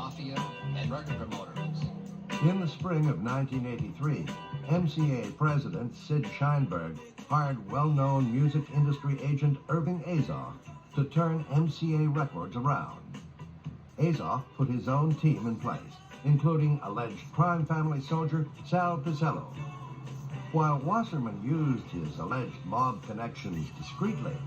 mafia, and record promoters. In the spring of 1983, MCA President Sid Sheinberg hired well-known music industry agent Irving Azoff to turn MCA Records around. Azoff put his own team in place, including alleged crime family soldier Sal Piccello. While Wasserman used his alleged mob connections discreetly,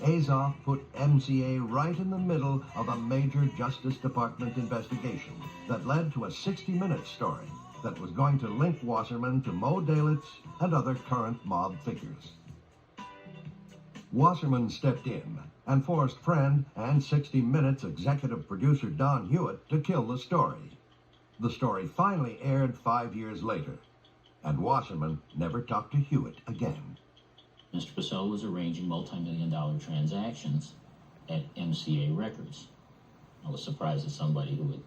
Azoff put MCA right in the middle of a major Justice Department investigation that led to a 60-minute story that was going to link Wasserman to Mo Dalitz and other current mob figures. Wasserman stepped in and forced friend and 60 Minutes executive producer Don Hewitt to kill the story. The story finally aired 5 years later, and Wasserman never talked to Hewitt again. Mr. Piccello was arranging multi-million-dollar transactions at MCA Records. I was surprised that somebody who would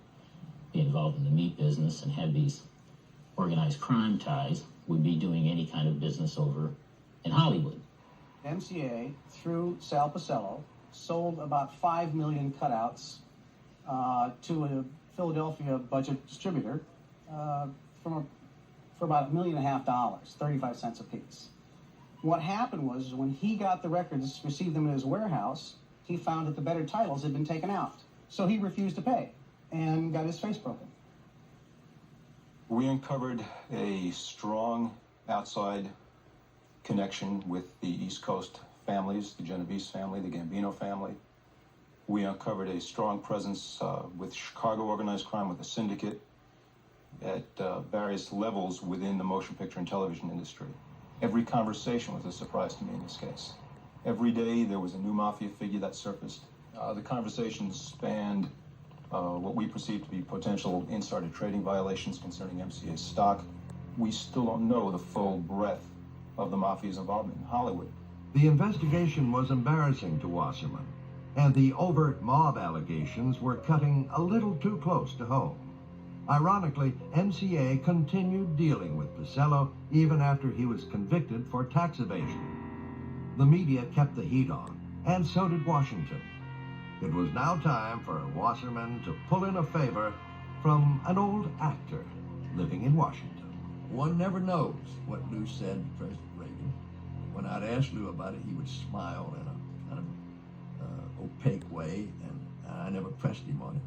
be involved in the meat business and have these organized crime ties would be doing any kind of business over in Hollywood. MCA, through Sal Piccello, sold about 5 million cutouts to a Philadelphia budget distributor for about $1.5 million, 35 cents a piece. What happened was, when he got the records, received them in his warehouse, he found that the better titles had been taken out. So he refused to pay and got his face broken. We uncovered a strong outside connection with the East Coast families, the Genovese family, the Gambino family. We uncovered a strong presence with Chicago organized crime, with a syndicate at various levels within the motion picture and television industry. Every conversation was a surprise to me in this case. Every day there was a new mafia figure that surfaced. The conversations spanned what we perceived to be potential insider trading violations concerning MCA's stock. We still don't know the full breadth of the mafia's involvement in Hollywood. The investigation was embarrassing to Wasserman, and the overt mob allegations were cutting a little too close to home. Ironically, MCA continued dealing with Piccello even after he was convicted for tax evasion. The media kept the heat on, and so did Washington. It was now time for Wasserman to pull in a favor from an old actor living in Washington. One never knows what Lou said to President Reagan. When I'd ask Lou about it, he would smile in a kind of opaque way, and I never pressed him on it.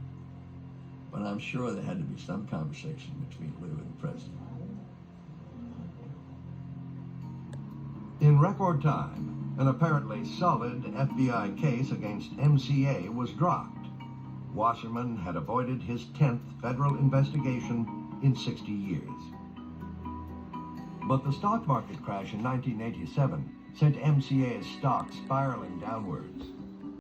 But I'm sure there had to be some conversation between Lou and the president. In record time, an apparently solid FBI case against MCA was dropped. Wasserman had avoided his 10th federal investigation in 60 years. But the stock market crash in 1987 sent MCA's stock spiraling downwards.